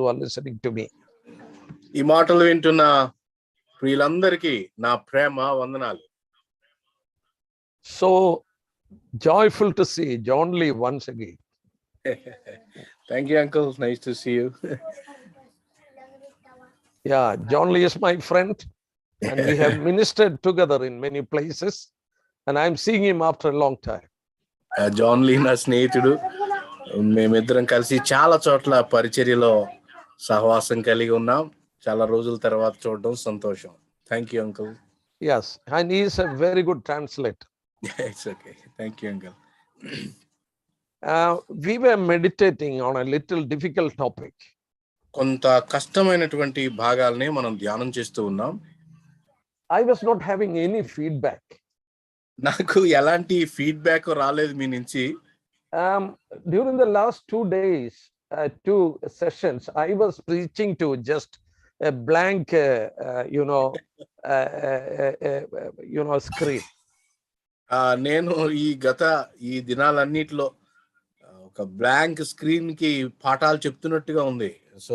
who are listening to me. ఈ మాటలు వింటున్న ప్రియులందరికీ నా ప్రేమ వందనాలు. So joyful to see John Lee once again. Thank you, uncle. Nice to see you. Yeah, John Lee is my friend, and we have ministered together in many places, and I'm seeing him after a long time. John Lee నా స్నేహితుడు. మేమిద్దరం కలిసి చాలా చోట్ల పరిచర్యలో సహవాసం కలిగి ఉన్నాం. చాలా రోజుల తర్వాత చూడడం సంతోషం. Thank you, uncle. Yes, and he is a very good translator. It's okay. Thank you, uncle. We were meditating on a little difficult topic. కొంత కష్టమైనటువంటి భాగాల్ని మనం ధ్యానం చేస్తూ ఉన్నాం. I was not having any feedback. నాకు ఎలాంటి ఫీడ్బ్యాక్ రాలేదు మీ నుంచి. During the last 2 days, 2 sessions, I was preaching to just a blank, screen. నేను ఈ దినాలన్నిటిలో ఒక బ్లాంక్ స్క్రీన్ కి పాఠాలు చెప్తున్నట్టుగా ఉంది. So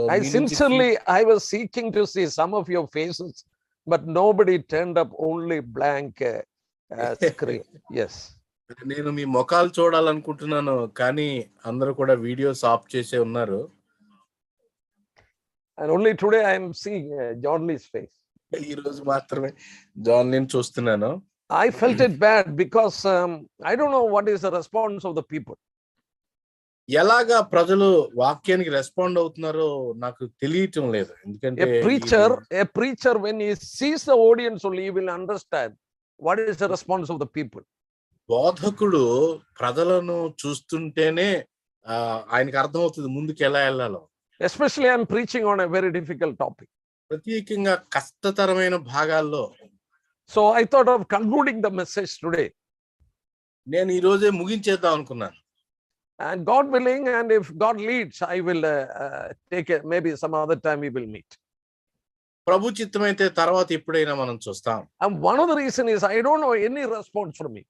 I was seeking to see some of your faces, but nobody turned up, only blank screen. Yes. నేను మీ ముఖాలు చూడాలనుకుంటున్నాను, కానీ అందరూ కూడా వీడియోస్ ఆఫ్ చేసే ఉన్నారు. And only today I am seeing John Lee's face. ఈ రోజు మాత్రమే జాన్ లీని చూస్తున్నాను. I felt it bad because I don't know what is the response of the people. ఎలాగా ప్రజలు వాక్యానికి రెస్పాండ్ అవుతున్నారో నాకు తెలియటం లేదు. ఎందుకంటే a preacher when he sees the audience only, he will understand what is the response of the people. బోధకుడు ప్రజలను చూస్తుంటేనే ఆయనకు అర్థమవుతుంది ముందుకు ఎలా వెళ్ళాలో. Especially I am preaching on a very difficult topic. ప్రత్యేకంగా కష్టతరమైన భాగాల్లో. So I thought of concluding the message today. నేను ఈ రోజే ముగించేద్దాం అనుకున్నాను. And God willing, and if God leads, I will take it. Maybe some other time we will meet. ప్రభు చిత్తమైతే తర్వాత ఎప్పుడైనా మనం చూస్తాం. And one of the reason is I don't know any response from me.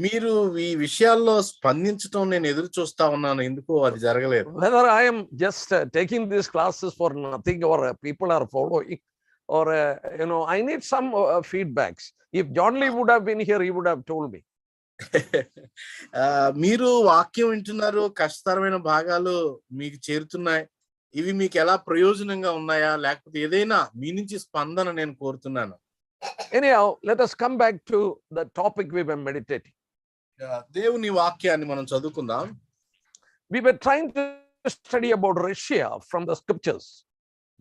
మీరు ఈ విషయాల్లో స్పందించడం నేను ఎదురు చూస్తా ఉన్నాను. ఎందుకో అది జరగలేదు. Whether I am just taking these classes for nothing, or people are following, or I need some feedbacks. If John Lee would have been here, he would have told me. మీరు వాక్యం వింటున్నారు, కష్టతరమైన భాగాలు మీకు చేరుతున్నాయి. ఇవి మీకు ఎలా ప్రయోజనంగా ఉన్నాయా, లేకపోతే ఏదైనా మీ నుంచి స్పందన నేను కోరుతున్నాను. Anyhow, let us come back to the topic we were meditating. దేవుని వాక్యాన్ని మనం చదువుకుందాం. We were trying to study about Russia from the scriptures.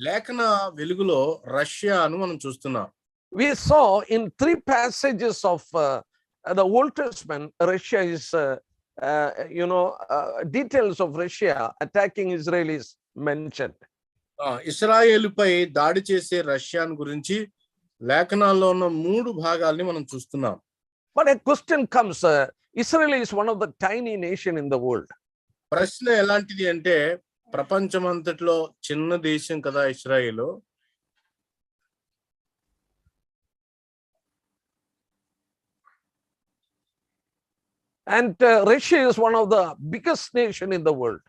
లేఖన వెలుగులో రష్యాను మనం చూస్తున్నాం. We saw in 3 passages of the Old Testament, Russia is details of Russia attacking Israel is mentioned. ఇశ్రాయేలుపై దాడి చేసే రష్యాను గురించి లేఖనాల్లో ఉన్న 3 భాగాల్ని మనం చూస్తున్నాం. But a question comes, Israel is one of the tiny nation in the world. ప్రశ్న ఎలాంటిది అంటే, ప్రపంచమంతట్లో చిన్న దేశం కదా ఇశ్రాయేలు. And Russia is one of the biggest nation in the world.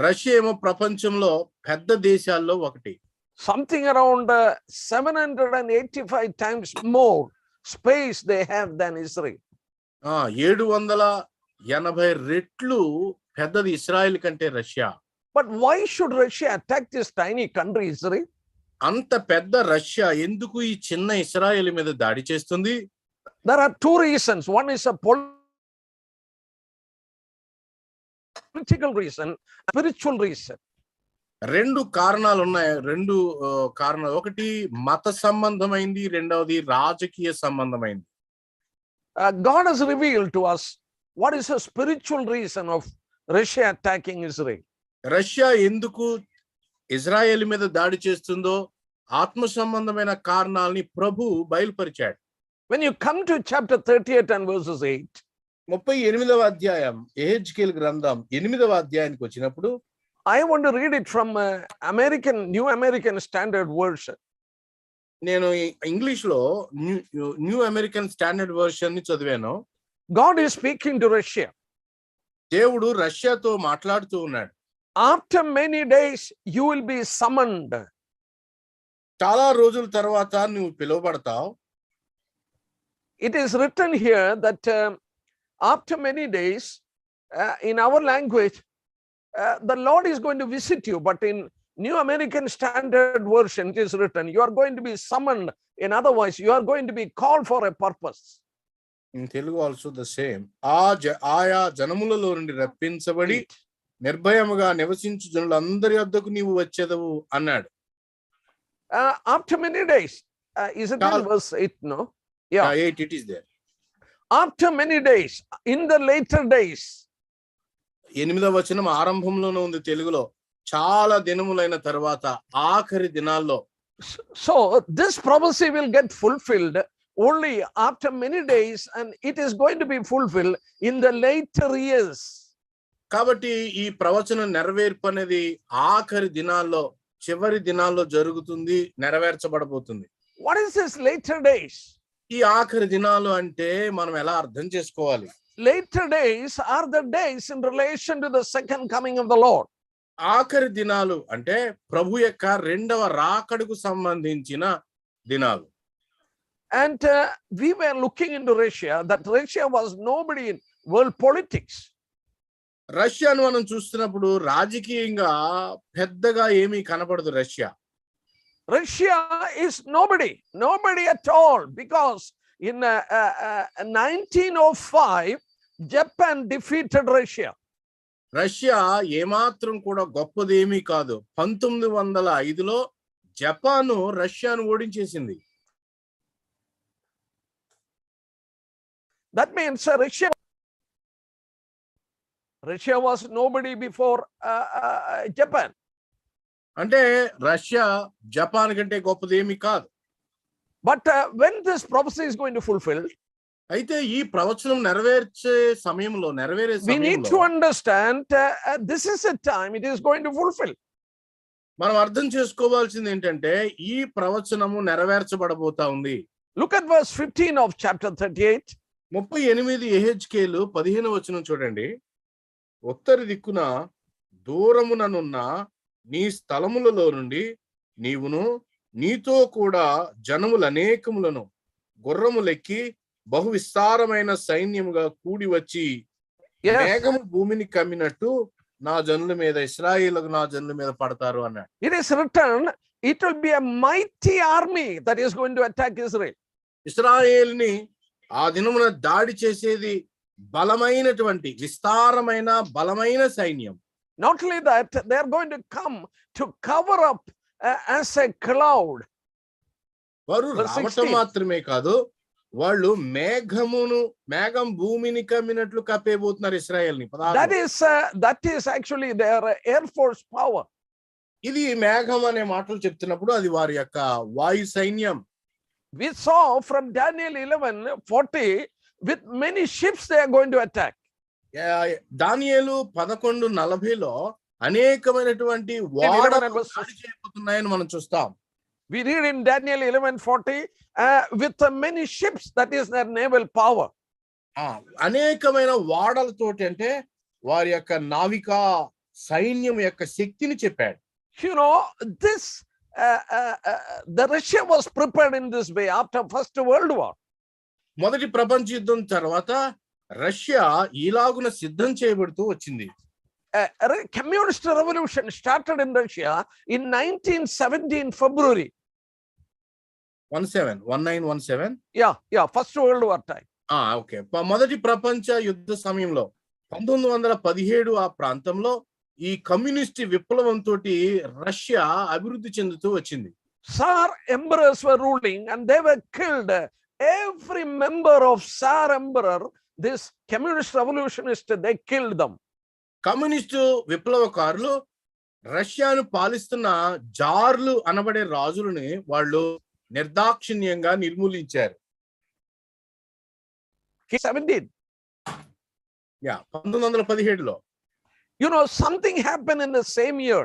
Russia ఏమో ప్రపంచంలో పెద్ద దేశాల్లో ఒకటి. Something around 785 times more space they have than Israel. 780 రెట్లు పెద్దది ఇశ్రాయేల్ కంటే Russia. But why should Russia attack this tiny country Israel? అంత పెద్ద రష్యా ఎందుకు ఈ చిన్న ఇశ్రాయేల్ మీద దాడి చేస్తుంది? There are 2 reasons. One is a political reason, spiritual reason. 2 కారణాలు ఉన్నాయి. 2 కారణాలు. ఒకటి మత సంబంధమైంది, రెండవది రాజకీయ సంబంధమైంది. God has revealed to us what is a spiritual reason of Russia attacking Israel. Russia ఎందుకు ఇజ్రాయెల్ మీద దాడి చేస్తుందో ఆత్మ సంబంధమైన కారణాలని ప్రభు బయలుపరిచాడు. When you come to chapter 38 and verses 8, 38వ అధ్యాయం యెహెజ్కేలు గ్రంథం 8వ అధ్యాయానికి వచ్చినప్పుడు, I want to read it from New American Standard Version. నేను ఇంగ్లీష్ లో న్యూ అమెరికన్ స్టాండర్డ్ వర్షన్ ని చదివాను. God is speaking to Russia. దేవుడు రష్యాతో మాట్లాడుతూ ఉన్నాడు. After many days, you will be summoned. చాలా రోజుల తర్వాత నువ్వు పిలువబడతావు. It is written here that after many days, in our language, the Lord is going to visit you. But in New American Standard Version, it is written, you are going to be summoned. In other words, you are going to be called for a purpose. In Telugu also the same. ఆయా జనములలో నుండి రప్పించబడి నిర్భయముగా నివసించు జనులందరి వద్దకు నీవు వచ్చేదవు అన్నాడు. After many days, is it in verse 8? No? Yeah, 8 it is there. After many days, in the later days. 8వ వచనం ఆరంభంలోనే ఉంది తెలుగులో. చాలా దినములైన తర్వాత ఆఖరి దినాల్లో. So this prophecy will get fulfilled only after many days, and it is going to be fulfilled in the later years. కాబట్టి ఈ ప్రవచన నెరవేర్పు అనేది ఆఖరి దినాల్లో, చివరి దినాల్లో జరుగుతుంది, నెరవేర్చబడబోతుంది. What is this later days? ఈ ఆఖరి దినాలు అంటే మనం ఎలా అర్థం చేసుకోవాలి? Later days are the days in relation to the second coming of the Lord. ఆఖరి దినాలు అంటే ప్రభు యొక్క రెండవ రాకడకు సంబంధించిన దినాలు. And we were looking into Russia, that Russia was nobody in world politics. రష్యాను మనం చూస్తున్నప్పుడు రాజకీయంగా పెద్దగా ఏమీ కనపడదు. Russia is nobody at all, because in 1905 Japan defeated Russia. Russia ఏమాత్రం కూడా గొప్పదేమీ కాదు. 1905లో జపాను రష్యాను ఓడించేసింది. That means Russia was nobody before Japan. అంటే రష్యా జపాన్ కంటే గొప్పదేమీ కాదు. But when this prophecy is going to fulfill, అయితే ఈ ప్రవచనం నెరవేర్చే సమయంలో we need to understand this is a time it is going to fulfill. మనం అర్థం చేసుకోవాల్సింది ఏంటంటే ఈ ప్రవచనము నెరవేర్చబడబోతా ఉంది. Look at verse 15 of chapter 38. 38 యెహెజ్కేలు 15వ వచనం చూడండి. ఉత్తర దిక్కున దూరముననున్న నీ స్థలములలో నుండి నీవును నీతో కూడా జనములు అనేకములను గుర్రములెక్కి బహు విస్తారమైన సైన్యముగా కూడి వచ్చి మేఘము భూమిని కమ్మినట్టు నా జనుల మీద, ఇశ్రాయేలుకు నా జనుల మీద పడతారు అన్నాడు. It is written, it will be a mighty army that is going to attack Israel. ఇశ్రాయేలుని ఆ దినమున దాడి చేసేది బలమైనటువంటి విస్తారమైన బలమైన సైన్యం. Not only that, they are going to come to cover up as a cloud. వారు రావటం మాత్రమే కాదు, వాళ్ళు మేఘం భూమిని కమ్మినట్లు కప్పేబోతున్నారు ఇశ్రాయేల్ని. That is actually their air force power. ఇది మేఘం అనే మాటలు చెప్తున్నప్పుడు అది వారి యొక్క వాయు సైన్యం. We saw from Daniel 11:40, with many ships they are going to attack. దానియేలు 11:40లో అనేకమైనటువంటి ఓడలు దాడి చేయబోతున్నాయని మనం చూస్తాం. We read in Daniel 11:40, with many ships, that is their naval power. అనేకమైన ఓడలతోటి అంటే వారి యొక్క నావికా సైన్యం యొక్క శక్తిని చెప్పాడు. You know, this the Russia was prepared in this way after First World War. మొదటి ప్రపంచ యుద్ధం తర్వాత రష్యా ఈలాగున సిద్ధం చేయబడుతూ వచ్చింది. Communist revolution started in Russia in 1917 February. 1917. Yeah, First World War time. Okay. మొదటి ప్రపంచ యుద్ధ సమయంలో 1917 ఆ ప్రాంతంలో ఈ కమ్యూనిస్ట్ విప్లవంతో రష్యా అభివృద్ధి చెందుతూ వచ్చింది. Tsar emperors were ruling and they were killed. Every member of Tsar emperor, this communist revolutionist, they killed them. Communist విప్లవకారులు రష్యాను పాలిస్తున్న జార్లు అనబడే రాజులని వాళ్ళు నిర్దాక్షిణ్యంగా నిర్మూలించారు. 1917లో. You know, something happened in the same year.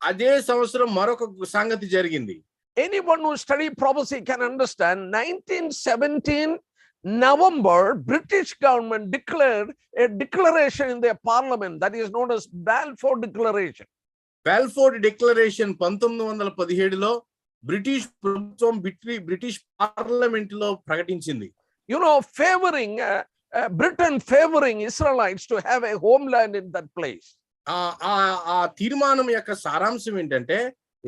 అదే సంవత్సరం మరొక సంగతి జరిగింది. Anyone who study prophecy can understand 1917 November, British government declared a declaration in their parliament that is known as Balfour Declaration. బాల్ఫోర్డ్ డిక్లరేషన్ 1917లో బ్రిటిష్ ప్రభుత్వం British parliament లో ప్రకటించింది. You know, Britain favoring Israelites to have a homeland in that place. ఆ తీర్మానం యొక్క సారాంశం ఏంటంటే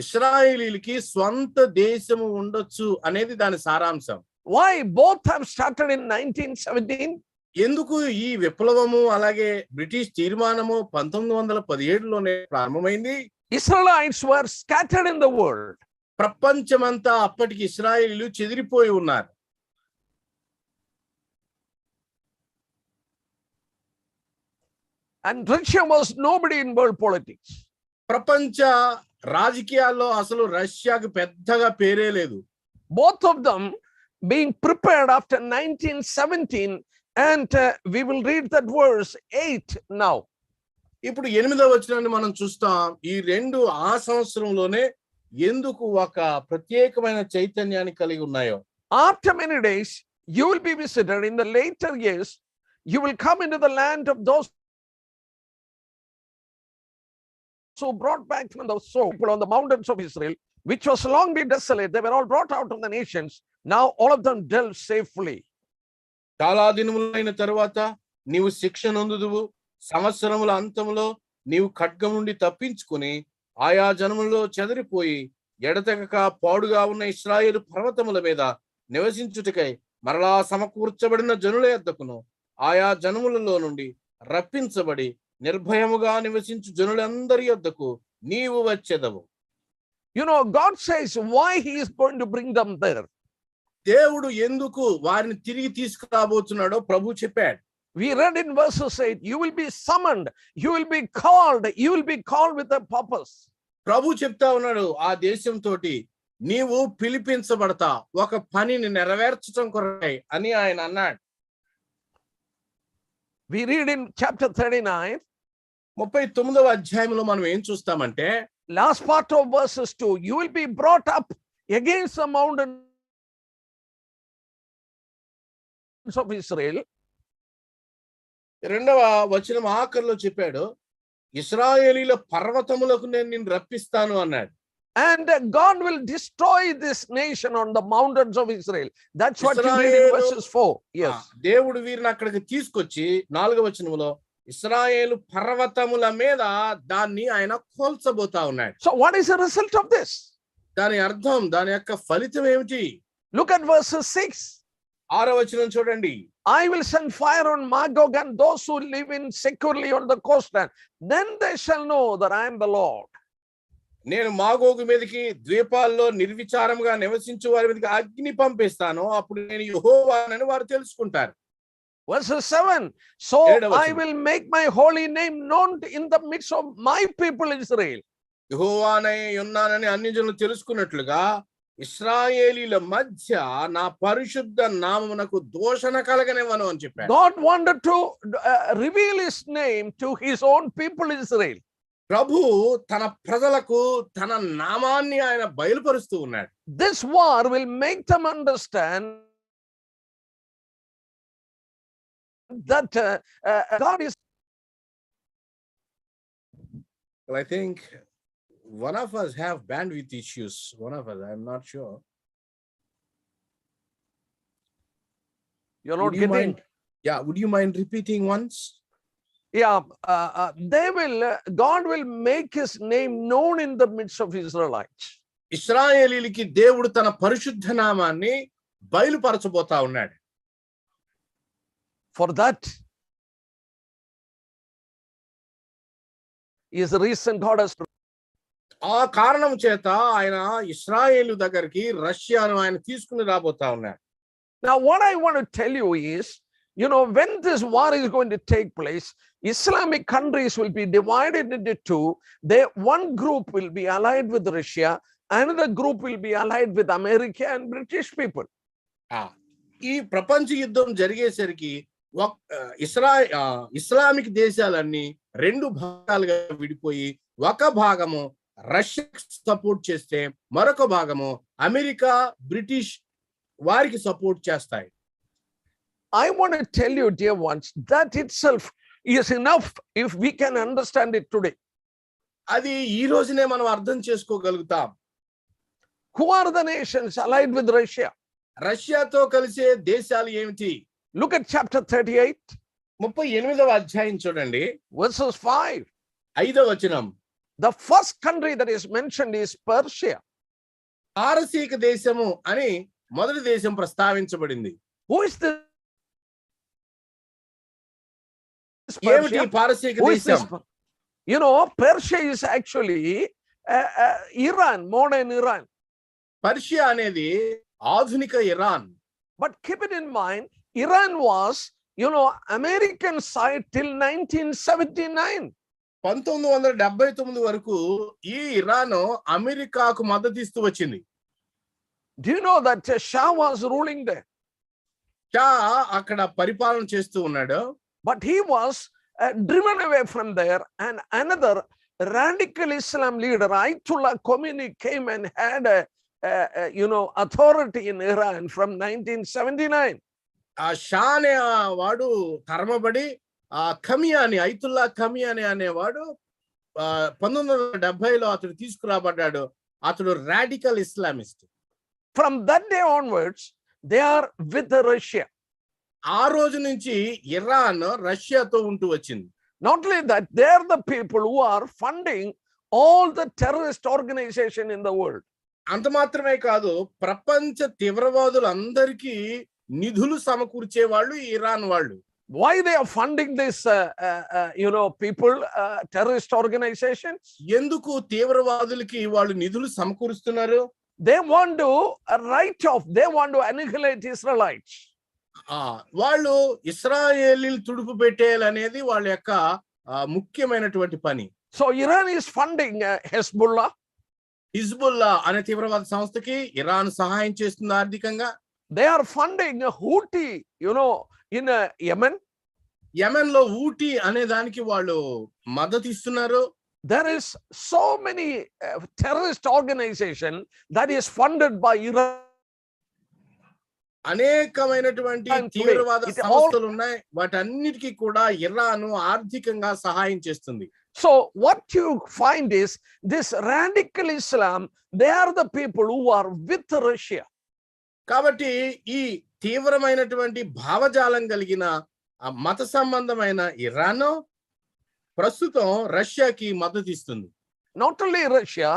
ఇశ్రాయేలీలకి స్వంత దేశము ఉండొచ్చు అనేది దాని సారాంశం. Why? Both have started in 1917. ఎందుకు ఈ విప్లవము అలాగే బ్రిటిష్ తీర్మానము 1917లోనే ప్రారంభమైంది? Israelites were scattered in the world. ప్రపంచమంతా అప్పటికి ఇశ్రాయేలీలు చెదిరిపోయి ఉన్నారు. And Russia was nobody in world politics. ప్రపంచ రాజకీయాల్లో అసలు రష్యాకు పెద్దగా పేరే లేదు. Both of them being prepared after 1917, and we will read that verse 8 now. ఇప్పుడు 8వ వచనాన్ని మనం చూస్తాం. ఈ రెండు ఆ సంవత్సరంలోనే ఎందుకు ఒక ప్రత్యేకమైన చైతన్యాన్ని కలిగి ఉన్నాయో. After many days you will be visited. In the later years you will come into the land of those who brought back from the people on the mountains of Israel, which was long been desolate. They were all brought out of the nations. Now all of them dwell safely. చాలా దినములైన తరువాత నీవు శిక్ష నొందుదువు. సంవత్సరముల అంతములో నీవు ఖడ్గం నుండి తప్పించుకుని ఆయా జనములలో చెదిరిపోయి ఎడతెగక పాడుగా ఉన్న ఇశ్రాయేలు పర్వతముల మీద నివసించుటకై మరలా సమకూర్చబడిన జనుల యొద్దకును ఆయా జనములలో నుండి రప్పించబడి నిర్భయముగా నివసించు జనులందరి యొద్దకు నీవు వచ్చెదవు. You know, God says why he is going to bring them there. దేవుడు ఎందుకు వారిని తిరిగి తీసుకురాబోతున్నాడో ప్రభు చెప్పాడు. We read in verses 8, you will be summoned, you will be called with a purpose. ప్రభు చెప్తా ఉన్నాడు, ఆ దేశం తోటి నీవు పిలిపించబడతా ఒక పనిని నెరవేర్చడం కొరకై అని ఆయన అన్నాడు. We read in chapter 39, 39వ అధ్యాయంలో మనం ఏం చూస్తామంటే last part of verses 2, you will be brought up against the mountains of Israel. 2వ వచనం ఆఖరిలో చెప్పాడు, ఇశ్రాయేలీల పర్వతములకు నేను నిన్ను రప్పిస్తాను అన్నాడు. And God will destroy this nation on the mountains of Israel. That's what you read in verses 4. Yes. దేవుడు వీరిని అక్కడికి తీసుకొచ్చి 4వ వచనంలో ఇశ్రాయేలు పర్వతముల మీద దాన్ని ఆయన కోల్చబోతా ఉన్నాడు. So what is the result of this? దాని అర్థం, దాని యొక్క ఫలితం ఏమిటి? Look at verses 6. 6వ వచనం చూడండి. I will send fire on Magog and those who live in securely on the coastland. Then they shall know that I am the Lord. నేను మాగోగు మీదకి ద్వీపాల్లో నిర్విచారముగా నివసించు వారి మీదకి అగ్ని పంపిస్తాను, అప్పుడు నేను యెహోవానని వారు తెలుసుకుంటారు. Verse 7, so I will make my holy name known in the midst of my people Israel. యెహోవానే ఉన్నానని అన్ని జనులు తెలుసుకున్నట్లుగా ఇశ్రాయేలీల మధ్య నా పరిశుద్ధ నామమునకు దోషణ కలగనివ్వను అని చెప్పాడు. God wanted to reveal his name to his own people Israel. ప్రభు తన ప్రజలకు తన నామాన్ని ఆయన బయలుపరుస్తూ ఉన్నాడు. This war will make them understand that God is. Well, I think one of us have bandwidth issues. One of us, I'm not sure. You're not getting. Yeah, would you mind repeating once? Yeah, God will make his name known in the midst of Israelites. ఇశ్రాయేలీలకి దేవుడు తన పరిశుద్ధ నామాన్ని బయలుపరచబోతా ఉన్నాడు. For that is the reason God has. ఆ కారణం చేత ఆయన ఇశ్రాయేలు దగ్గరికి రష్యాను ఆయన తీసుకుని రాబోతా ఉన్నాడు. Now what I want to tell you is, you know, when this war is going to take place, Islamic countries will be divided into two. One group will be allied with Russia, another group will be allied with America and British people. ఈ ప్రపంచ యుద్ధం జరిగేసరికి Islamic దేశాలన్నీ రెండు భాగాలుగా విడిపోయి ఒక భాగము రష్యాకి support చేస్తే మరొక భాగము అమెరికా బ్రిటిష్ వారికి సపోర్ట్ చేస్తాయి. I want to tell you, dear ones, that itself is enough if we can understand it today. అది ఈ రోజునే మనం అర్థం చేసుకోగలుగుతాం. Who are the nations allied with Russia? రష్యాతో కలిసే దేశాలు ఏమిటి? Look at chapter 38, 38వ అధ్యాయం చూడండి, verses 5. 5వ వచనం. The first country that is mentioned is Persia. పారసీక దేశము అని మొదటి దేశం ప్రస్తావించబడింది. Who is this ఏమిటి Persia? పారసీక Who is this? దేశం? You know, Persia is actually Iran, modern Iran. Persia అనేది ఆధునిక Iran. But keep it in mind, Iran was, you know, American side till 1979. 1979 వరకు ఈ ఇరాన్ అమెరికాకు మద్దతిస్తూ వచ్చింది. Do you know that Shah was ruling there? Shah అక్కడ పరిపాలన చేస్తూ ఉన్నాడు. But he was driven away from there, and another radical Islam leader, Ayatollah Khomeini, came and had authority in Iran from 1979. ఆ షా అనే వాడు తరమబడి ఆ ఖమియాని, ఐతుల్లా ఖమియాని అనేవాడు 1970లో అతడు తీసుకురాబడ్డాడు. అతడు radical Islamist. From that day onwards, they are with Russia. ఆ రోజు నుంచి ఇరాన్ రష్యాతో ఉంటూ వచ్చింది. Not only that, they are the people who are funding all the terrorist organization in the world. అంత మాత్రమే కాదు, ప్రపంచ తీవ్రవాదులందరికీ నిధులు సమకూర్చే వాళ్ళు ఇరాన్ వాళ్ళు. Why they are funding this people, terrorist organizations? ఎందుకు తీవ్రవాదులకి వాళ్ళు నిధులు సమకూరుస్తున్నారు? They want to write off, they want to annihilate Israelites. వాళ్ళు ఇశ్రాయేలీలు తుడుపు పెట్టేయాలనేది వాళ్ళ యొక్క ముఖ్యమైనటువంటి పని. So Iran is funding Hezbollah. Hezbollah అనే తీవ్రవాద సంస్థకి ఇరాన్ సహాయం చేస్తుంది ఆర్థికంగా. They are funding Houthi, in Yemen. Yemen లో ఊటీ అనే దానికి వాళ్ళు మద్దతు ఇస్తున్నారు. There is so many terrorist organization that is funded by Iran. అనేకమైనటువంటి తీవ్రవాద సంస్థలు ఉన్నాయి, వాటన్నిటికీ కూడా ఇరాన్ ఆర్థికంగా సహాయం చేస్తుంది. So what you find is this radical Islam, they are the people who are with Russia. కాబట్టి ఈ తీవ్రమైనటువంటి భావజాలం కలిగిన మత సంబంధమైన ఇరాన్ ప్రస్తుతం రష్యాకి మద్దతు ఇస్తుంది. Not only Russia,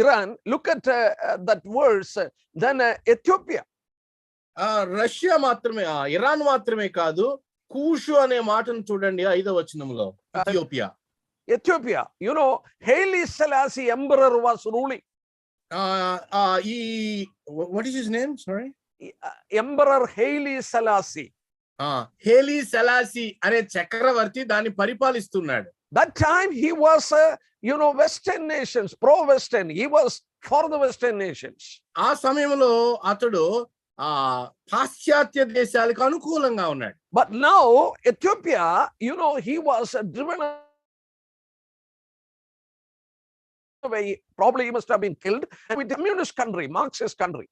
Iran, look at that verse, then Ethiopia. Russia మాత్రమే, ఇరాన్ మాత్రమే కాదు, కూషు అనే మాటను చూడండి 5వ వచనంలో. Ethiopia, Haile Selassie emperor was ruling. What is his name? Sorry. Emperor Haile Selassie. Haile Selassie అనే చక్రవర్తి దాన్ని పరిపాలిస్తున్నాడు. That time he was Western nations, pro-Western. He was for the Western nations. ఆ సమయంలో అతడు పాశ్చాత్య దేశాలకు అనుకూలంగా ఉన్నాడు. But now Ethiopia, he was driven away. Probably he must have been killed with communist country, Marxist country.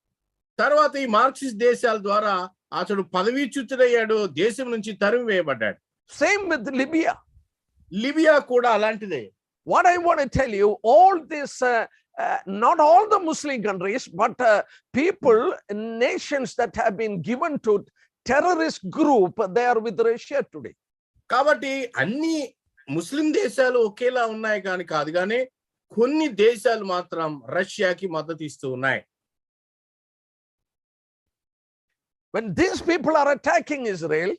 తర్వాత ఈ Marxist దేశాల ద్వారా అతడు పదవీచ్యుతుడయ్యాడు, దేశం నుంచి తరిమి వేయబడ్డాడు. Same with Libya. లిబియా కూడా అలాంటిదే. What I want to tell you, all this, not all the Muslim countries, but people, nations that have been given to terrorist group, they are with Russia today. కాబట్టి అన్ని ముస్లిం దేశాలు ఒకేలా ఉన్నాయి కాదు కానీ కొన్ని దేశాలు మాత్రం రష్యాకి మద్దతు ఇస్తూ ఉన్నాయి. When these people are attacking Israel,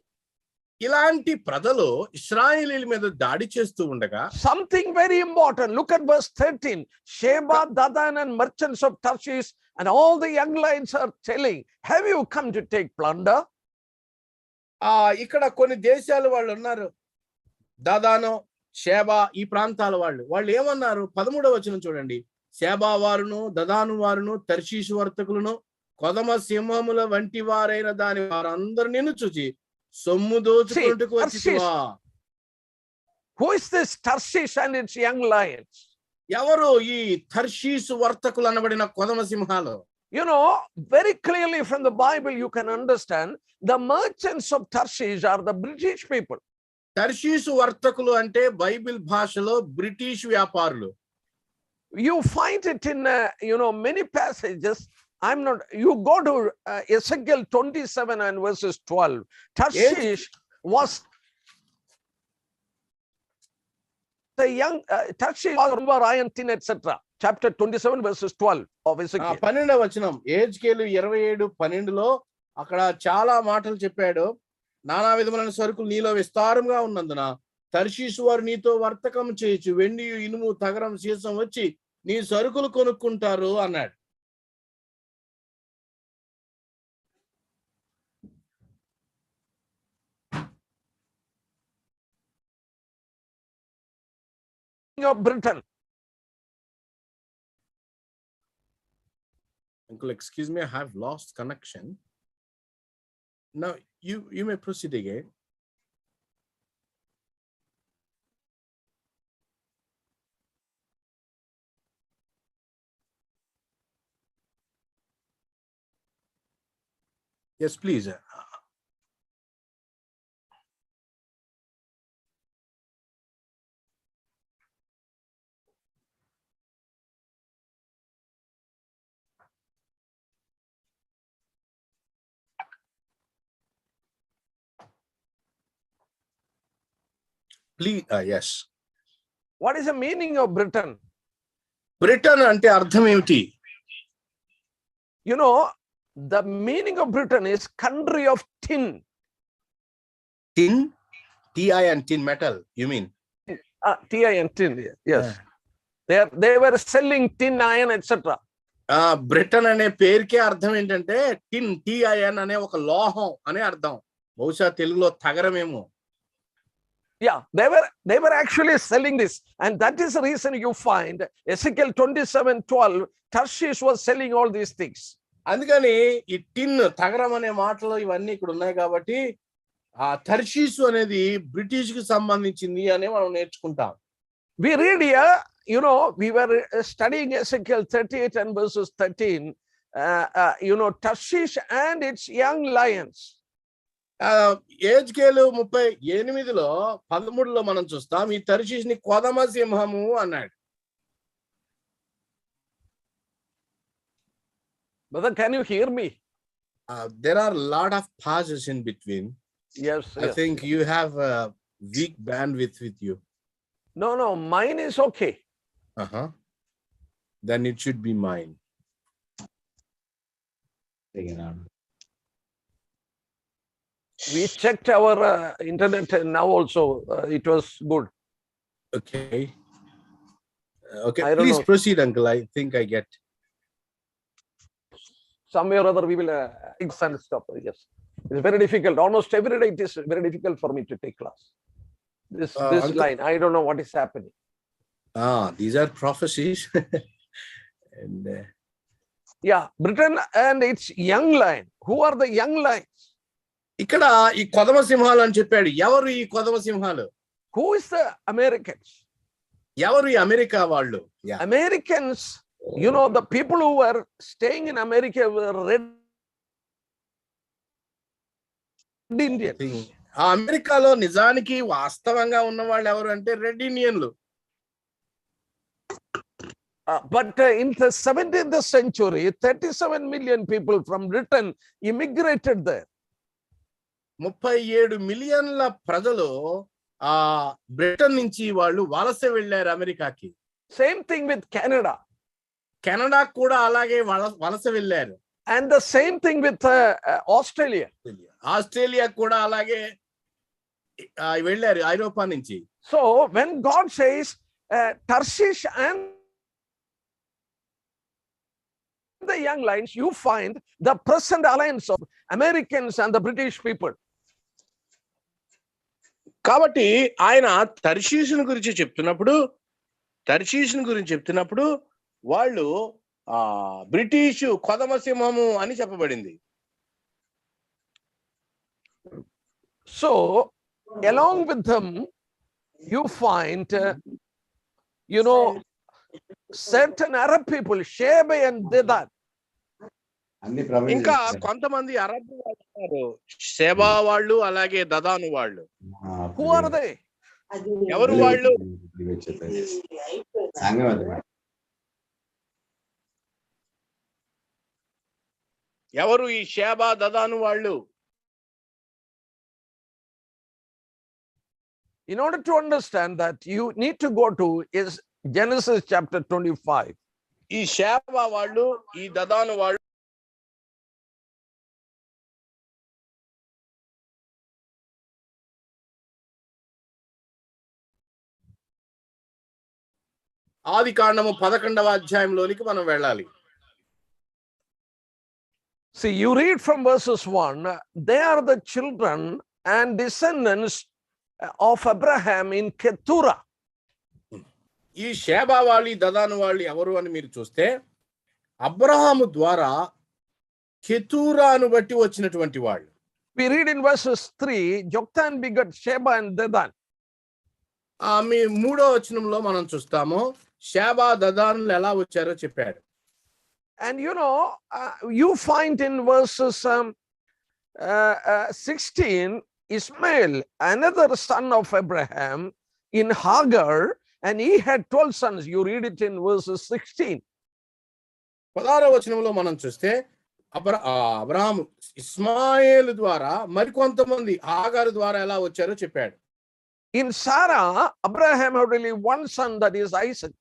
ఇలాంటి ప్రజలు ఇశ్రాయేలీల మీద దాడి చేస్తూ ఉండగా something very important. Look at verse 13. Sheba, Dadan and merchants of Tarshish and all the young lions are telling, have you come to take plunder? ఇక్కడ కొన్ని దేశాల వాళ్ళు ఉన్నారు, దాదాను, షేబా, ఈ ప్రాంతాల వాళ్ళు ఏమన్నారు? 13వ వచనం చూడండి. షేబా వారును, దదాను వారును, తర్షీషు వర్తకులను, కొదమ సింహముల వంటి వారైన దాని వారందరూ నిన్ను చూచి సొమ్ము దోచుకుంటూ వచ్చితివా. Who is this Tarshish and its young lions? ఎవరు ఈ తర్షీషు వర్తకులు అనబడిన కొదమ సింహాలు? You know, very clearly from the Bible, you can understand the merchants of Tarshish are the British people. తర్షీసు వర్తకులు అంటే బైబిల్ భాషలో బ్రిటిష్ వ్యాపారులు. You find it in, many passages. You go to Ezekiel 27 and verses 12. Tarshish was the young, Tarshish was river, iron, tin, etc. Chapter 27 verses 12 of Ezekiel. 12వ వచనం ఏజ్కేలు 27:12లో అక్కడ చాలా మాటలు చెప్పాడు. నానా విధములైన సరుకులు నీలో విస్తారంగా ఉన్నందున తర్షీసు వారు నీతో వర్తకం చేయొచ్చు, వెండి, ఇనుము, తగరం, సీసం వచ్చి నీ సరుకులు కొనుక్కుంటారు అన్నాడు. Of Britain. Uncle, excuse me, I have lost connection. Now you may proceed again. Yes, please. Please, yes. What is the meaning of Britain? Britain అంటే అర్థం ఏమిటి? You know, the meaning of Britain is country of tin. Tin, tin, tin metal, you mean? Tin, tin, yes. They were selling tin, iron, etc. Britain అనే పేరుకే అర్థం ఏంటంటే టిన్, TIN అనే ఒక లోహం అనే అర్థం. బహుశా తెలుగులో తగరమేమో. Yeah, they were actually selling this, and that is the reason you find Ezekiel 27:12, Tarshish was selling all these things. అందుకని ఈ టిన్, తగరం అనే మాటలు ఇవన్నీ ఇక్కడ ఉన్నాయి కాబట్టి ఆ తర్షీసు అనేది బ్రిటిష్ కి సంబంధించింది అని మనం నేర్చుకుంటాం. We read here, we were studying Ezekiel 38 and verses 13, Tarshish and its young lions. ఏజ్కేలు 38లో 13లో మనం చూస్తాం ఈ తర్షీష్ ని కొదమ సింహము అన్నాడు. Brother, can you hear me? There are a lot of pauses in between. Yes. I think you have a weak bandwidth with you. No, mine is okay. Then it should be mine. We checked our internet and now also it was good. Okay. I don't Please know. proceed, uncle. I think I get. Somewhere or other we will and stop. Yes, it's very difficult. Almost every day it is very difficult for me to take class. This uncle, line, I don't know what is happening. These are prophecies. And yeah, Britain and its young lion. Who are the young lions? ఇక్కడ ఈ కొదమ సింహాలు అని చెప్పాడు. ఎవరు ఈ కొదమ సింహాలు? Who is the Americans? ఎవరు ఈ అమెరికా వాళ్ళు? Americans, the people who were staying in America were red Indians. ఆ అమెరికాలో నిజానికి వాస్తవంగా ఉన్న వాళ్ళు ఎవరు అంటే red ఇండియన్లు. But in the 17th century, 37 million people from Britain immigrated there. 37 మిలియన్ల ప్రజలు బ్రిటన్ నుంచి వాళ్ళు వలస వెళ్ళారు అమెరికాకి. Same thing with Canada. Canada కూడా అలాగే వలస వెళ్ళారు. And the same thing with Australia. Australia కూడా అలాగే వెళ్ళారు ఐరోపా నుంచి. So when God says Tarshish and the young lions, you find the present alliance of Americans and the British people. కాబట్టి ఆయన తర్షీషుని గురించి చెప్తున్నప్పుడు వాళ్ళు బ్రిటిష్ కొదమ సింహము అని చెప్పబడింది. So along with them you find certain Arab people, Sheba and Dedan. ఇంకా కొంతమంది అరబ్ వాళ్ళు ఉన్నారు, షేబా వాళ్ళు, అలాగే దదాను వాళ్ళు. Who are they? ఎవరు వాళ్ళు? ఎవరు ఈ షేబా దదాను వాళ్ళు? In order to understand that, you need to go to Genesis chapter 25. ఈ షేబా వాళ్ళు, ఈ దదాను వాళ్ళు ఆదికాండము 11వ అధ్యాయంలోనికి మనం వెళ్ళాలి. See, you read from verses 1, they are the children and descendants of Abraham in Keturah. ఈ షేబా వాళ్ళు, దదాను వాళ్ళు ఎవరు అని మీరు చూస్తే, అబ్రహాము ద్వారా కెతూరాను బట్టి వచ్చినటువంటి వాళ్ళు. We read in verses 3, Joktan begot Sheba and Dedan. మీ 3వ వచనంలో మనం చూస్తాము షేబా దదానులు ఎలా వచ్చారో చెప్పాడు. And you find in verses 16, Ishmael, another son of Abraham, in Hagar, and he had 12 sons. You read it in verses 16. 16వ వచనంలో మనం చూస్తే అబ్రహాము ఇస్మాయేలు ద్వారా మరికొంతమంది హాగారు ద్వారా ఎలా వచ్చారో చెప్పాడు. In Sarah, Abraham had only one son, that is Isaac.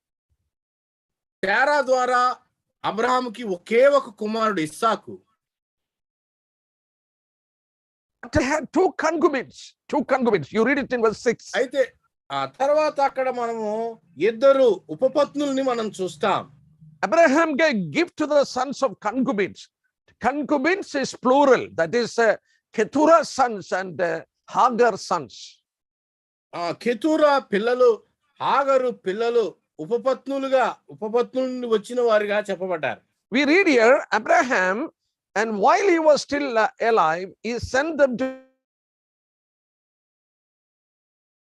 Sarah ద్వారా అబ్రహాముకి ఒకే ఒక కుమారుడు ఇస్సాకు. But he had two concubines. You read it in verse 6. అయితే ఆ తర్వాత అక్కడ మనము ఇద్దరు ఉపపత్నుల్ని మనం చూస్తాం. Abraham gave gift to the sons of concubines. Concubines is plural. That is Keturah's sons and Hagar's sons. Keturah పిల్లలు, హాగరు పిల్లలు ఉపపత్నులు వచ్చిన వారిగా చెప్పబడ్డారు. We read here, Abraham, and while he was still alive, he sent them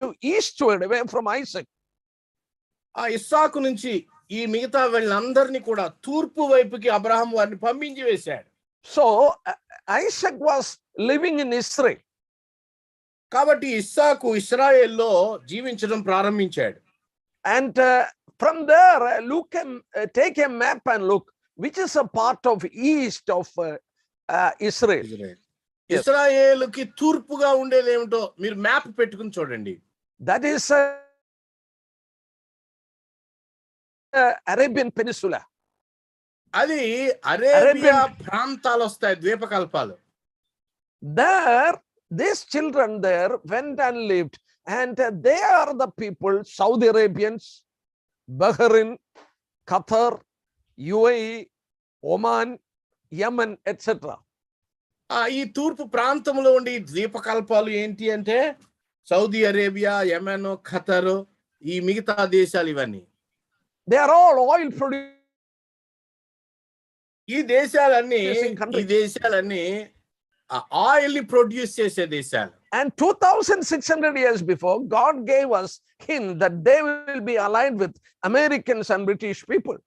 to eastward away from Isaac. ఆ ఇస్సాకు నుంచి ఈ మిగతా వీళ్ళందరినీ కూడా తూర్పు వైపుకి అబ్రహాం వారిని పంపించి వేశాడు. So Isaac was living in Israel. కాబట్టి ఇస్సాకు ఇశ్రాయేల్లో జీవించడం ప్రారంభించాడు. And from there, take a map and look which is a part of east of Israel. ఇశ్రాయేలుకి తూర్పుగా ఉండేది ఏమిటో మీరు మ్యాప్ పెట్టుకుని చూడండి. That is Arabian Peninsula. అది అరేబియా ప్రాంతాలు వస్తాయి, ద్వీపకల్పాలు. There, these children there went and lived, and they are the people, Saudi Arabians, Bahrain, Qatar, UAE, Oman, Yemen, etc. ఈ తూర్పు ప్రాంతంలో ఉండే ద్వీపకల్పాలు ఏంటి అంటే సౌదీ అరేబియా, యెమెన్, ఖతర్, ఈ మిగతా దేశాలు ఇవన్నీ. They are all oil producing. ఈ దేశాలన్నీ ఆయిల్ ని ప్రొడ్యూస్ చేసే దేశాలు. And 2600 years before, God gave us hint that they will be aligned with Americans and British people.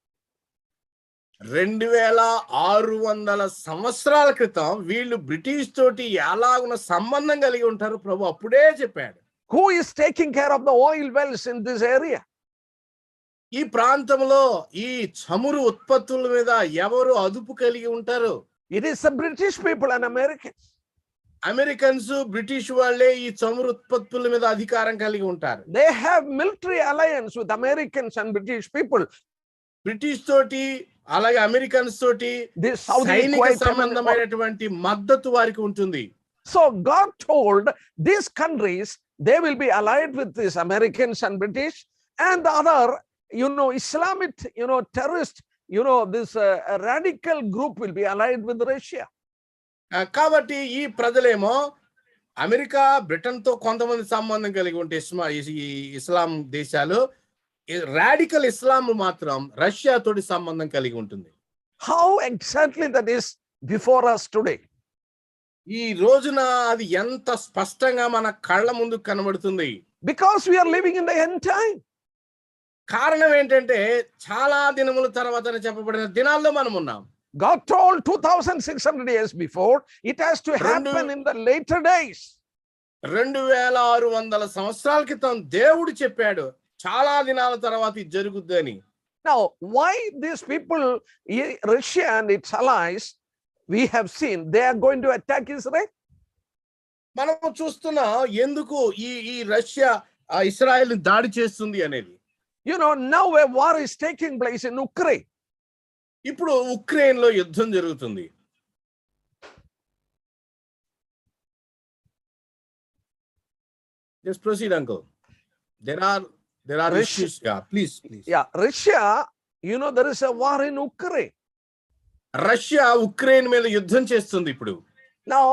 2600 సంవత్సరాల క్రితం వీళ్ళు బ్రిటిష్ తోటి ఎలాగున్న సంబంధం కలిగి ఉంటారు ప్రభు అప్పుడే చెప్పాడు. Who is taking care of the oil wells in this area? ఈ ప్రాంతంలో ఈ చమురు ఉత్పత్తుల మీద ఎవరు అదుపు కలిగి ఉంటారు? It is the British people and Americans. Americans, British వాళ్ళే ఈ చమురు ఉత్పత్తుల మీద అధికారం కలిగి ఉంటారు. They have military alliance with Americans and British people. British తోటి అలాగే అమెరికన్స్ తోటి సైనిక సంబంధమైనటువంటి మద్దతు వారికి ఉంటుంది. So God told these countries they will be allied with these Americans and British, and the other, Islamic, terrorist, this radical group will be allied with Russia. కాబట్టి ఈ ప్రజలేమో అమెరికా, బ్రిటన్ తో కొంతమంది సంబంధం కలిగి ఉంటే ఇస్లాం దేశాలు, రాడికల్ ఇస్లాం మాత్రం రష్యా తోటి సంబంధం కలిగి ఉంటుంది. How exactly that is before us today? ఈ రోజున అది ఎంత స్పష్టంగా మన కళ్ళ ముందు కనబడుతుంది. Because we are living in the end time. కారణం ఏంటంటే చాలా దినముల తర్వాత చెప్పబడిన దినాల్లో మనం ఉన్నాం. God told 2600 years before, it has to happen in the later days. 2600 సంవత్సరాల క్రితం దేవుడు చెప్పాడు చాలా దినాల తర్వాత ఇది జరుగుద్దని. Now, why these people, Russia and its allies, we have seen they are going to attack Israel? మనం చూస్తున్నా ఎందుకు ఈ రష్యా ఇశ్రాయేల్ దాడి చేస్తుంది అనేది. Now a war is taking place in Ukraine. ఇప్పుడు ఉక్రెయిన్ లో యుద్ధం జరుగుతుంది. Just proceed, uncle. There are issues. Yeah, please. Yeah, Russia, there is a war in Ukraine. Russia Ukraine మీద యుద్ధం చేస్తుంది ఇప్పుడు. Now,